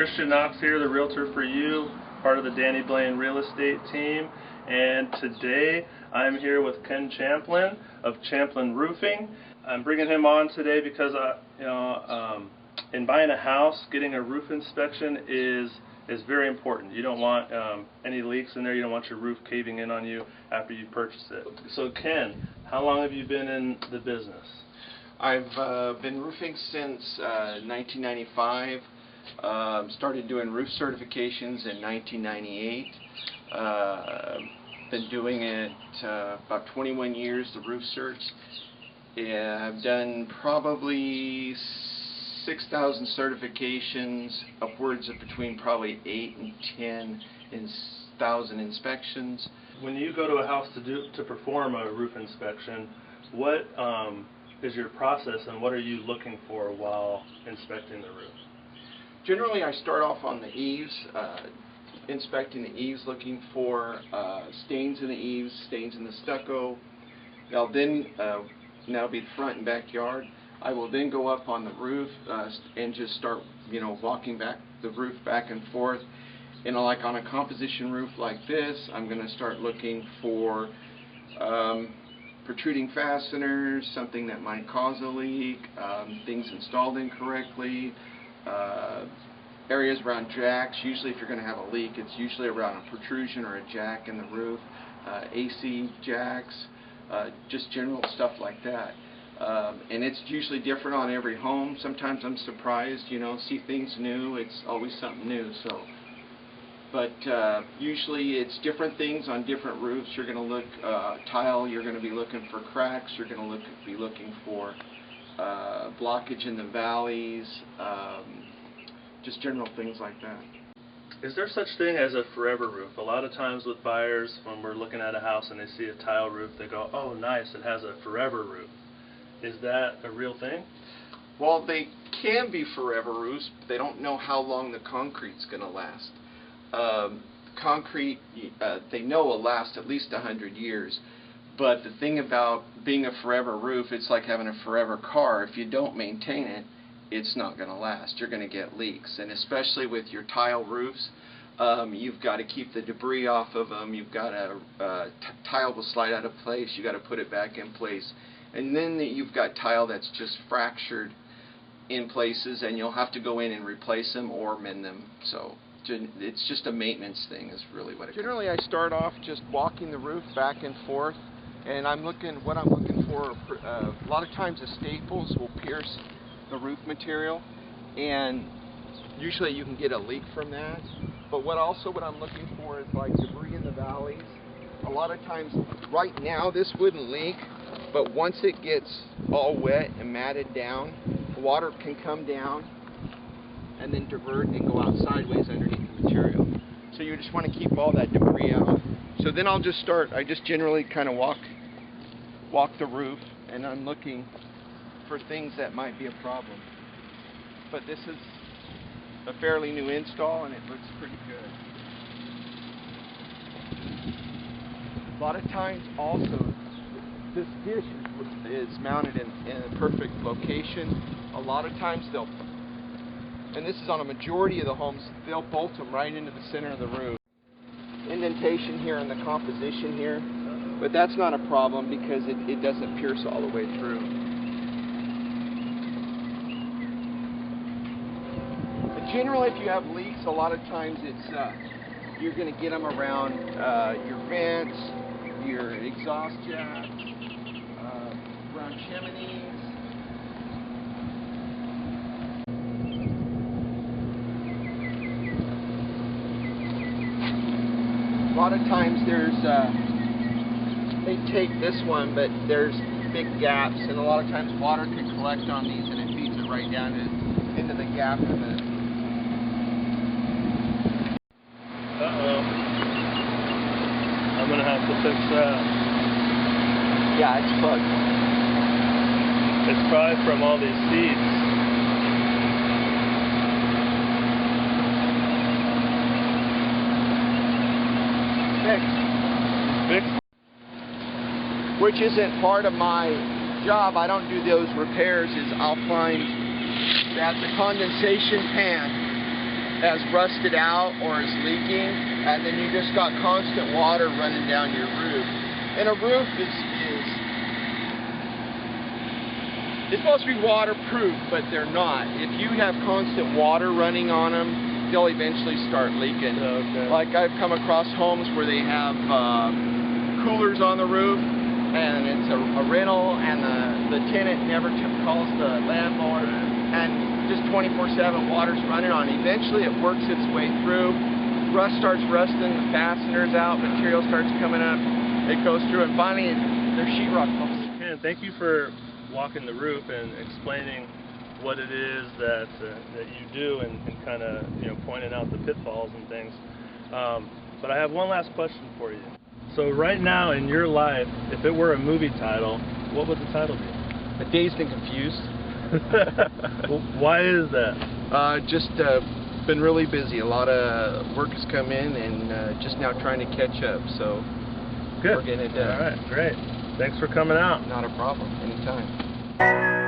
Christian Knox here, the realtor for you, part of the Danny Blaine real estate team. And today I'm here with Ken Champlin of Champlin Roofing. I'm bringing him on today because in buying a house, getting a roof inspection is very important. You don't want any leaks in there. You don't want your roof caving in on you after you purchase it. So Ken, how long have you been in the business? I've been roofing since 1995. Started doing roof certifications in 1998. Been doing it about 21 years, the roof certs. I've done probably 6,000 certifications, upwards of between probably 8 and 10,000 inspections. When you go to a house to perform a roof inspection, what is your process and what are you looking for while inspecting the roof? Generally, I start off on the eaves, inspecting the eaves, looking for stains in the eaves, stains in the stucco. That'll be the front and backyard. I will then go up on the roof and just start, walking back the roof back and forth. Like on a composition roof like this, I'm going to start looking for protruding fasteners, something that might cause a leak, things installed incorrectly, areas around jacks. Usually if you're going to have a leak, it's usually around a protrusion or a jack in the roof, AC jacks, just general stuff like that. And it's usually different on every home. Sometimes I'm surprised, see things new. It's always something new. But usually it's different things on different roofs. You're going to look tile. You're going to be looking for cracks. You're going to be looking for blockage in the valleys. Just general things like that. Is there such thing as a forever roof? A lot of times with buyers, when we're looking at a house and they see a tile roof, they go, "Oh, nice! It has a forever roof." Is that a real thing? Well, they can be forever roofs, but they don't know how long the concrete's going to last. Concrete, they know will last at least 100 years. But the thing about being a forever roof, it's like having a forever car. If you don't maintain it, it's not going to last. You're going to get leaks. And especially with your tile roofs, you've got to keep the debris off of them. You've got to, tile will slide out of place. You've got to put it back in place. And then you've got tile that's just fractured in places, and you'll have to go in and replace them or mend them. So it's just a maintenance thing is really what it is. Generally, I start off just walking the roof back and forth, and what I'm looking for, a lot of times the staples will pierce the roof material, and usually you can get a leak from that. But what I'm looking for is like debris in the valleys. A lot of times, right now, this wouldn't leak, but once it gets all wet and matted down, water can come down and then divert and go out sideways underneath the material. So you just want to keep all that debris out. So then I just generally kind of walk the roof, and I'm looking for things that might be a problem. But this is a fairly new install, and it looks pretty good. A lot of times also, this dish is mounted in a perfect location. A lot of times and this is on a majority of the homes, they'll bolt them right into the center of the roof. Indentation here in the composition here, but that's not a problem because it doesn't pierce all the way through. But generally, if you have leaks, a lot of times you're going to get them around your vents, your exhaust jack, around chimneys. A lot of times they take this one, but there's big gaps, and a lot of times water can collect on these, and it feeds it right down into the gap in the. I'm gonna have to fix that. Yeah, it's plugged. It's probably from all these seeds. Fixed. Which isn't part of my job. I don't do those repairs. I'll find that the condensation pan has rusted out or is leaking, and then you just got constant water running down your roof. And a roof is it's supposed to be waterproof, but they're not. If you have constant water running on them, they'll eventually start leaking. Okay. Like I've come across homes where they have coolers on the roof, and it's a rental, and the tenant never calls the landlord, and just 24/7 water's running on. Eventually it works its way through. Rust starts rusting, the fasteners out, material starts coming up, it goes through, and finally their sheetrock falls. Ken, thank you for walking the roof and explaining what it is that you do, and kind of pointing out the pitfalls and things. But I have one last question for you. So right now in your life, if it were a movie title, what would the title be? Dazed and Confused. Why is that? Just been really busy. A lot of work has come in, and just now trying to catch up. So Good. We're getting it done. All right, great. Thanks for coming out. Not a problem. Anytime.